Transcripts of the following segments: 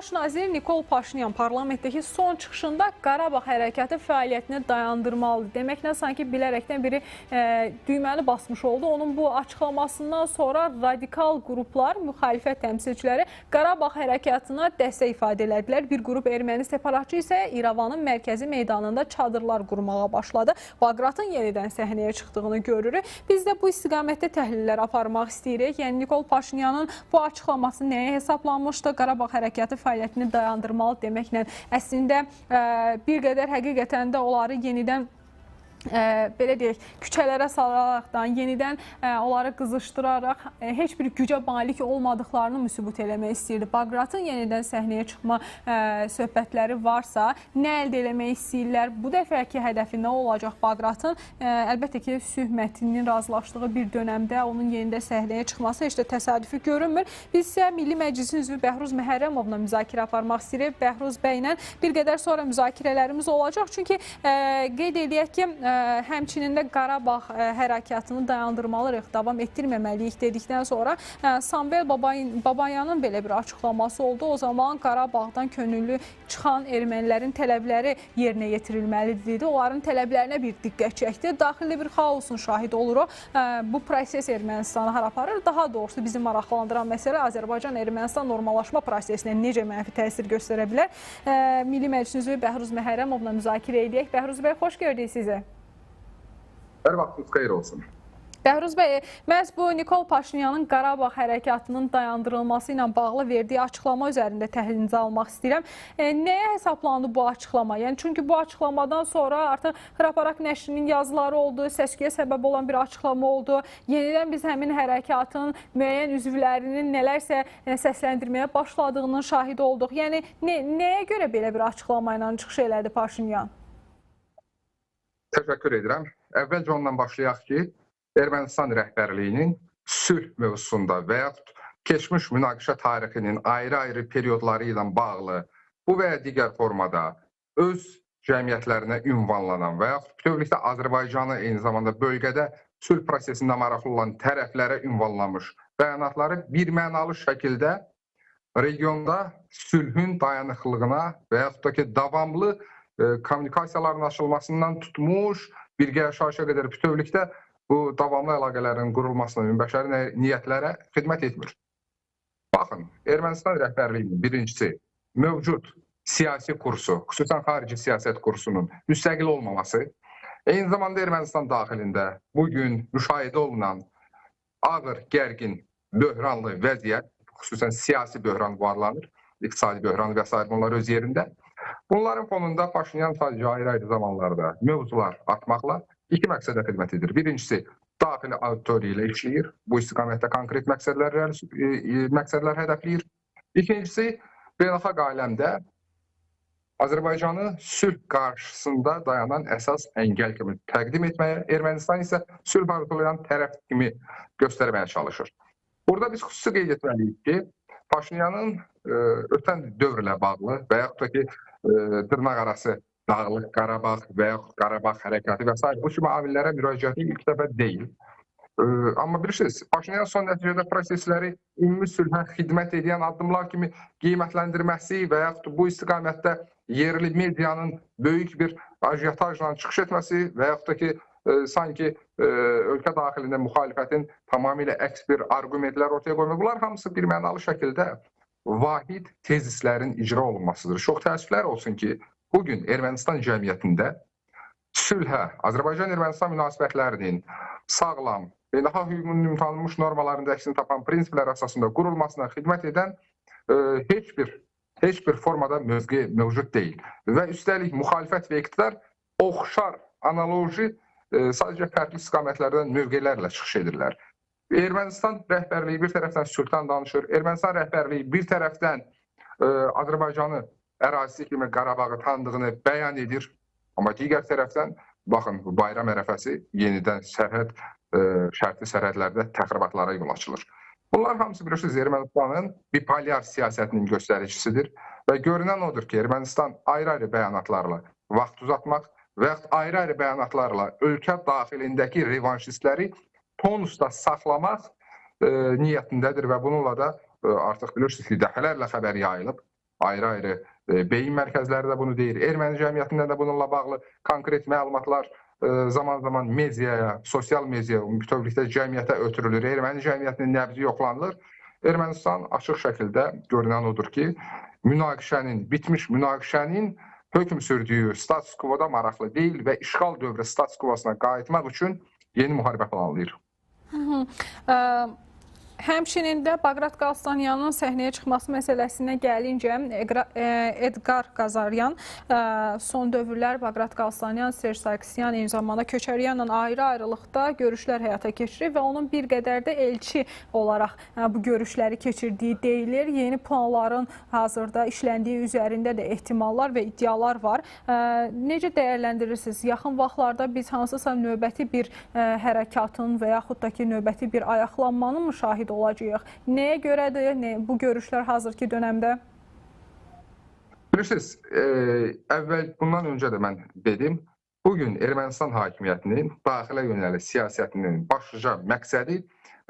Baş nazir Nikol Paşinyan parlamentdəki son çıxışında Qarabağ hərəkatı fəaliyyətini dayandırmalıdır. Deməklə sanki bilərəkdən biri düyməni basmış oldu. Onun bu açıqlamasından sonra radikal qruplar, müxalifət təmsilçiləri Qarabağ hərəkatına dəstək ifadə elədilər. Bir qrup erməni separatçı isə İrəvanın mərkəzi meydanında çadırlar qurmağa başladı. Baqratın yenidən səhnəyə çıxdığını görürük. Biz də bu istiqamətdə təhlillər aparmaq istəyirik. Yəni Nikol Paşinyanın bu açıqlaması nəyə hesablanmışdı? Qarabağ hərəkatı fəaliyyətini dayandırmalı deməklə əslində bir qədər həqiqətən də onları yenidən belə deyək, küçələrə salaraqdan, yenidən onları qızışdıraraq heç bir gücə malik olmadıqlarını sübut eləmək istəyirdi. Baqratın yenidən səhnəyə çıxma söhbətləri varsa, nə əldə eləmək istəyirlər? Bu dəfəki hədəfi nə olacaq Baqratın? Əlbəttə ki, sülh mətninin razılaşdığı bir dönəmdə onun yenidən səhnəyə çıxması heç də təsadüfi görünmür. Biz isə Milli Məclisin üzvü Bəhruz Məhərrəmovla müzakirə aparmaq istəyirik. Bəhruz bəylə bir qədər sonra müzakirələrimiz olacaq. Çünki qeyd edək ki, həmçinin də Qarabağ hərəkatını dayandırmalıyıq, davam etdirməməliyik dedikdən sonra Samvel Babayanın belə bir açıqlaması oldu. O zaman Qarabağdan könüllü çıxan ermənilərin tələbləri yerinə yetirilməlidir dedi. Onların tələblərinə bir diqqət çəkdi. Daxili bir xaosun şahid oluruq. Bu proses Ermənistanı hara aparır? Daha doğrusu bizi maraqlandıran məsələ Azərbaycan-Ermənistan normallaşma prosesinə necə mənfi təsir göstərə bilər? Milli Məclisin üzvü Bəhruz Məhərrəmovla müzakirə edək. Bəhruz bəy, xoş gördük sizi. Hər vaxtınız xeyir olsun. Bəhruz bəy, məhz bu Nikol Paşinyanın Qarabağ hərəkatının dayandırılması ilə bağlı verdiyi açıqlama üzərində təhlilinizi almaq istəyirəm. Nəyə hesablandı bu açıqlama? Yəni, çünki bu açıqlamadan sonra artıq Xraparak nəşrinin yazıları oldu, səsküyə səbəb olan bir açıqlama oldu. Yenidən biz həmin hərəkatın müəyyən üzvlərinin nələrsə səsləndirməyə başladığının şahidi olduq. Yəni, nəyə görə belə bir açıqlama ilə çıxış elədi Paşinyan? Təşəkkür edirəm. Əvvəlcə ondan başlayaq ki, Ermənistan rəhbərliyinin sülh mövzusunda və yaxud keçmiş münaqişə tarixinin ayrı-ayrı periodları ilə bağlı bu və ya digər formada öz cəmiyyətlərinə ünvanlanan və yaxud bütövlükdə Azərbaycanı eyni zamanda bölgədə sülh prosesində maraqlı olan tərəflərə ünvanlanmış bəyanatları birmənalı şəkildə regionda sülhün dayanıqlığına və yaxud da ki, davamlı kommunikasiyaların açılmasından tutmuş, birgə yaşayışa qədər bütövlükdə bu davamlı əlaqələrin qurulmasına, ümumbəşəri niyyətlərə xidmət etmir. Baxın, Ermənistan rəhbərliyinin birincisi mövcud siyasi kursu, xüsusən xarici siyasət kursunun müstəqil olmaması, eyni zamanda Ermənistan daxilində bugün müşahidə olunan ağır, gərgin, böhranlı vəziyyət, xüsusən siyasi böhran varlanır, iqtisadi böhran və s. bunlar öz yerində. Bunların fonunda Paşinyan sadəcə ayrı-ayrı zamanlarda mövzular atmaqla iki məqsədə xidmət edir. Birincisi, daxili auditoriya ilə işləyir. Bu istiqamətdə konkret məqsədlər hədəfləyir. İkincisi, beynəlxalq aləmdə Azərbaycanı sülh qarşısında dayanan əsas əngəl kimi təqdim etməyə, Ermənistan isə sülh arzulayan tərəf kimi göstərməyə çalışır. Burada biz xüsusi qeyd etməliyik ki, Paşinyanın ötən dövrlə bağlı və yaxud da ki, dırnaq arası Dağlıq Qarabağ və yaxud Qarabağ hərəkatı və s. bu kimi amillərə müraciəti ilk dəfə deyil. Amma bilirsiniz, Paşinyan son nəticədə prosesləri ümumi sülhə xidmət edən addımlar kimi qiymətləndirməsi və yaxud bu istiqamətdə yerli medianın böyük bir ajiyotajla çıxış etməsi və yaxud da ki, sanki ölkə daxilində müxalifətin tamamilə əks bir arqumentlər ortaya qoymaq. Bunlar hamısı bir mənalı şəkildə vahid tezislərin icra olunmasıdır. Çox təəssüflər olsun ki, bugün Ermənistan cəmiyyətində sülhə, Azərbaycan-Ermənistan münasibətlərinin sağlam, beynəlxalq hüququn tanınmış normalarında əksini tapan prinsiplər əsasında qurulmasına xidmət edən heç bir formada mövqe mövcud deyil. Və üstəlik müxalifət və iqtidar oxşar, analoji sadəcə fərqli istiqamətlərdən mövqelərlə çıxış edirlər. Ermənistan rəhbərliyi bir tərəfdən sülhdən danışır, Ermənistan rəhbərliyi bir tərəfdən Azərbaycanı ərazisi kimi Qarabağı tanıdığını bəyan edir. Amma digər tərəfdən, baxın, bayram ərəfəsi yenidən şərtli sərhədlərdə təxribatlara yol açılır. Bunlar hamısı bilirsiniz, Ermənistanın bipolyar siyasətinin göstəricisidir və görünən odur ki, Ermənistan ayrı-ayrı bəyanatlarla vaxt uzatmaq və yaxud ayrı-ayrı bəyanatlarla ölkə daxilindəki revanşistləri tonusda saxlamaq niyyətindədir və bununla da artıq bilirsiniz ki, dəfələrlə xəbər yayılıb. ayrı-ayrı beyin mərkəzləri də bunu deyir. Erməni cəmiyyətində də bununla bağlı konkret məlumatlar zaman-zaman mediaya, sosial mediaya, bütövlükdə cəmiyyətə ötürülür. Erməni cəmiyyətinin nəbzi yoxlanılır. Ermənistan açıq şəkildə görünən odur ki, bitmiş münaqişənin hökm sürdüyü status quo-da maraqlı deyil və işğal dövrü status quo-suna qayıtmaq üçün yeni müharibə planlayır. Həmçinin də Baqrat Qalstanyanın səhnəyə çıxması məsələsinə gəlincə, Edgar Qazaryan son dövrlər Baqrat Qalstanyan, Serj Sarkisyan, eyni zamanda Köçəryanla ayrı-ayrılıqda görüşlər həyata keçirir və onun bir qədər də elçi olaraq bu görüşləri keçirdiyi deyilir. Yeni planların hazırda işləndiyi üzərində də ehtimallar və iddialar var. Necə dəyərləndirirsiniz? Yaxın vaxtlarda biz hansısa növbəti bir hərəkatın və yaxud da ki, növbəti bir ayaqlanmanın müşahid olacağıq. Nəyə görədir bu görüşlər hazırki dönəmdə? Bilirsiniz, bundan öncə də mən dedim, bugün Ermənistan hakimiyyətinin daxilə yönəlik siyasətinin başlıca məqsədi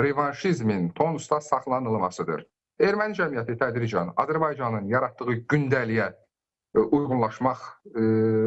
revanşizmin tonusda saxlanılmasıdır. Erməni cəmiyyəti tədricən Azərbaycanın yaratdığı gündəliyə uyğunlaşmaq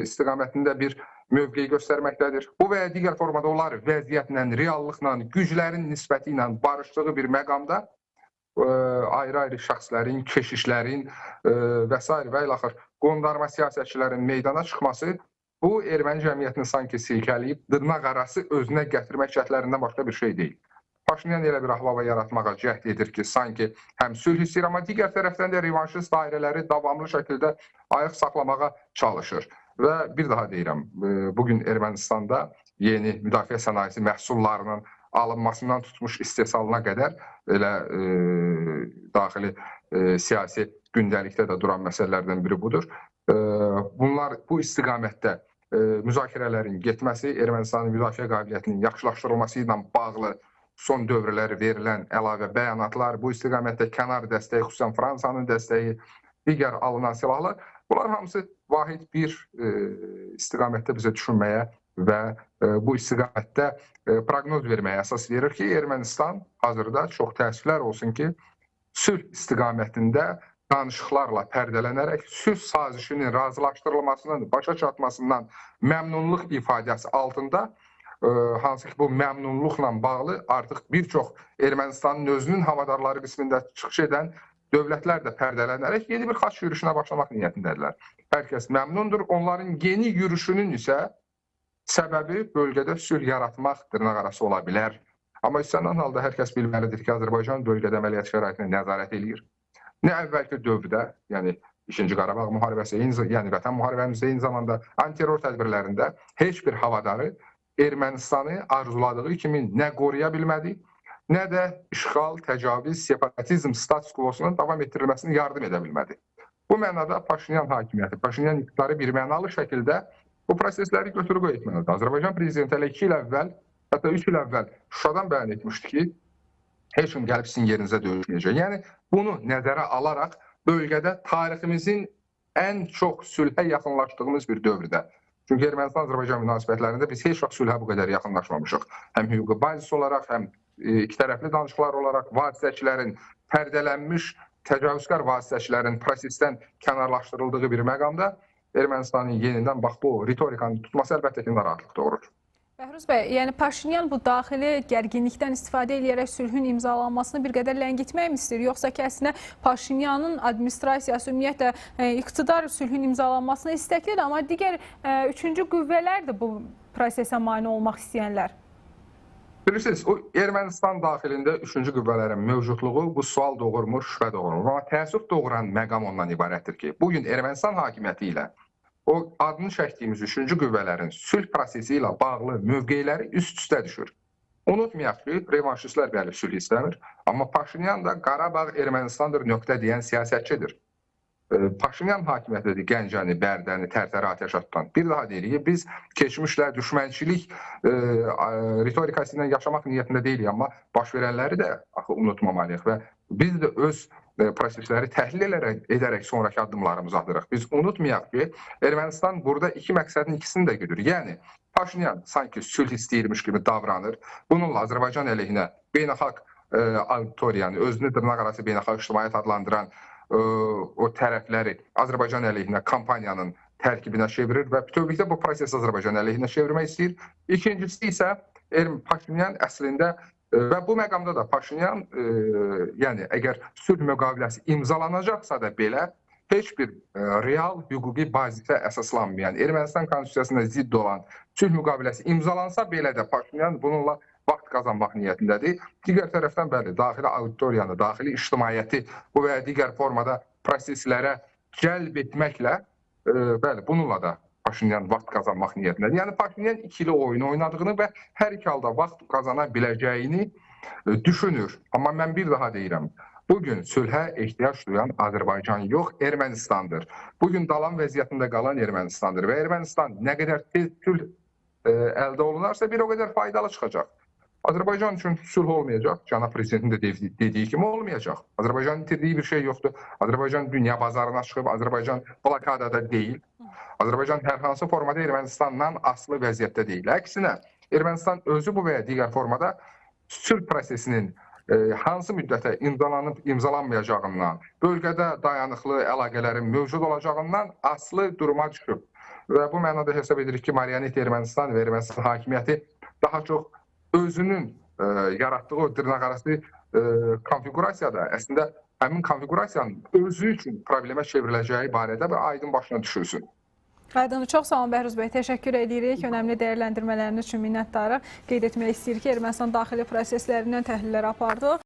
istiqamətində bir mövqeyi göstərməkdədir. Bu və ya digər formada onlar vəziyyətlə, reallıqla, güclərin nisbəti ilə barışdığı bir məqamda ayrı-ayrı şəxslərin, keşişlərin və s. və ilaxır qondarma siyasətçilərin meydana çıxması bu erməni cəmiyyətini sanki silkələyib dırnaq arası özünə gətirmək cəhdlərindən başqa bir şey deyil. Paşinyan elə bir ahvava yaratmağa cəhd edir ki, sanki həm sülh istəyir, amma digər tərəfdən də revanşist dairələri davamlı şəkildə ayıq saxlamağa çalışır. Və bir daha deyirəm, bugün Ermənistanda yeni müdafiə sənayesi məhsullarının alınmasından tutmuş istehsalına qədər elə daxili siyasi gündəlikdə də duran məsələlərdən biri budur. Bunlar bu istiqamətdə müzakirələrin getməsi, Ermənistanın müdafiə qabiliyyətinin yaxşılaşdırılması ilə bağlı son dövrlər verilən əlavə bəyanatlar, bu istiqamətdə kənar dəstəyi, xüsusən Fransanın dəstəyi, digər alınan silahlar, bunlar hamısı vahid bir istiqamətdə bizə düşünməyə və bu istiqamətdə proqnoz verməyə əsas verir ki, Ermənistan hazırda çox təəssüflər olsun ki, sülh istiqamətində danışıqlarla pərdələnərək sülh sazişinin razılaşdırılmasının, başa çatmasından məmnunluq ifadəsi altında, hansı ki bu məmnunluqla bağlı artıq bir çox Ermənistanın özünün havadarları qismində çıxış edən dövlətlər də pərdələnərək yeni bir xaç yürüşünə başlamaq niyyətindədirlər. Hər kəs məmnundur. Onların yeni yürüşünün isə səbəbi bölgədə sülh yaratmaq dırnaqarası ola bilər. Amma istənilən halda hər kəs bilməlidir ki, Azərbaycan bölgədə əməliyyat şəraitinə nəzarət edir. Nə əvvəlki dövrdə, yəni 2-ci Qarabağ müharibəsi, yəni Vətən müharibəmizdə, eyni zamanda antiterror tədbirlərində heç bir havadarı Ermənistanı arzuladığı kimi nə qoruya bilmədi, nə də işğal, təcavüz, separatizm status quo-sunun davam etdirilməsini yardım edə bilmədi. Bu mənada Paşinyan hakimiyyəti, Paşinyan iqtidarı bir mənalı şəkildə bu prosesləri götür-qoy etməlidir. Azərbaycan prezidenti hələ 2 il əvvəl, hətta 3 il əvvəl Şuşadan bəyan etmişdi ki, heç kim gəlib sizin yerinizə döyüşməyəcək. Yəni, bunu nəzərə alaraq bölgədə tariximizin ən çox sülhə yaxınlaşdığımız bir dövrdə. Çünki Ermənistan-Azərbaycan münasibətlərində biz heç vaxt sülhə bu qədər yaxınlaşmamışıq. Həm hüquqi bazis olaraq, həm iki tərəfli danışıqlar olaraq vasitəçilərin pərdələnmiş, təcavüzkar vasitəçilərin prosesdən kənarlaşdırıldığı bir məqamda Ermənistanın yenidən bax bu ritorikanın tutması əlbəttə ki, narahatlıq doğurur. Bəhruz bəy, yəni Paşinyan bu daxili gərginlikdən istifadə edərək sülhün imzalanmasını bir qədər ləngitmək mi istəyir? Yoxsa ki, əslində Paşinyanın administrasiyası, ümumiyyətlə iqtidar sülhün imzalanmasını istəklidir, amma digər üçüncü qüvvələr də bu prosesə mane olmaq istəyənlər. Bilirsiniz, o Ermənistan daxilində üçüncü qüvvələrin mövcudluğu bu sual doğurmur, şübhə doğurmur. Amma təəssüf doğuran məqam ondan ibarətdir ki, bugün Ermənistan hakimiyyəti ilə o adını çəkdiyimiz üçüncü qüvvələrin sülh prosesi ilə bağlı mövqeləri üst-üstə düşür. Unutmayaq ki, revanşistlər bəli sülh istəmir, amma Paşinyan da Qarabağ Ermənistandır nöqtə deyən siyasətçidir. Paşinyan hakimiyyətidir Gəncəni, Bərdəni, Tərtəri atəşə tutan. Bir daha deyirik ki, biz keçmişlə düşmənçilik ritorikası ilə yaşamaq niyyətində deyilik, amma baş verənləri də unutmamalıyıq və biz də öz prosesləri təhlil edərək sonraki addımlarımızı atırıq. Biz unutmayaq ki, Ermənistan burada iki məqsədin ikisini də güdür. Yəni, Paşinyan sanki sülh istəyirmiş kimi davranır. Bununla Azərbaycan əleyhinə beynəlxalq auditoriyanı, özünü dırnaq arası beynəlxalq ictimaiyyət adlandıran o tərəfləri Azərbaycan əleyhinə kampaniyanın tərkibinə çevirir və bütövlükdə bu prosesi Azərbaycan əleyhinə çevirmək istəyir. İkincisi isə Paşinyan əslində və bu məqamda da Paşinyan, yəni əgər sülh müqaviləsi imzalanacaqsa da belə heç bir real hüquqi bazisə əsaslanmayan, Ermənistan konstitusiyasına zidd olan sülh müqaviləsi imzalansa belə də Paşinyan bununla vaxt qazanmaq niyyətindədir. Digər tərəfdən bəli, daxili auditoriyanı, daxili ictimaiyyəti bu və ya digər formada proseslərə cəlb etməklə bəli, bununla da Paşinyan vaxt qazanmaq niyyətindədir. Yəni Paşinyan ikili oyun oynadığını və hər iki halda vaxt qazana biləcəyini düşünür. Amma mən bir daha deyirəm, bugün sülhə ehtiyac duyan Azərbaycan yox, Ermənistandır. Bugün dalan vəziyyətində qalan Ermənistandır və Ermənistan nə qədər tez sülh əldə olunarsa bir o qədər faydalı çıxacaq. Azərbaycan üçün sülh olmayacaq, cənab prezidentin də dediyi kimi olmayacaq. Azərbaycanın itirdiyi bir şey yoxdur. Azərbaycan dünya bazarına çıxıb, Azərbaycan blokadada deyil. Azərbaycan hər hansı formada Ermənistandan asılı vəziyyətdə deyil. Əksinə, Ermənistan özü bu və ya digər formada sülh prosesinin hansı müddətə imzalanıb imzalanmayacağından, bölgədə dayanıqlı əlaqələrin mövcud olacağından asılı duruma düşüb. Və bu mənada hesab edirik ki, marionet Ermənistan və Ermənistan hakimiyyəti daha çox özünün yaratdığı o dırnaqarası konfigurasiyada əslində həmin konfigurasiyanın özü üçün problemə çevriləcəyi barədə bir aydın başına düşürsün. Aydın, çox sağ olun Bəhruz bəy, təşəkkür edirik. Önəmli dəyərləndirmələriniz üçün minnətdarıq. Qeyd etmək istəyirik ki, Ermənistan daxili proseslərindən təhlillər apardıq.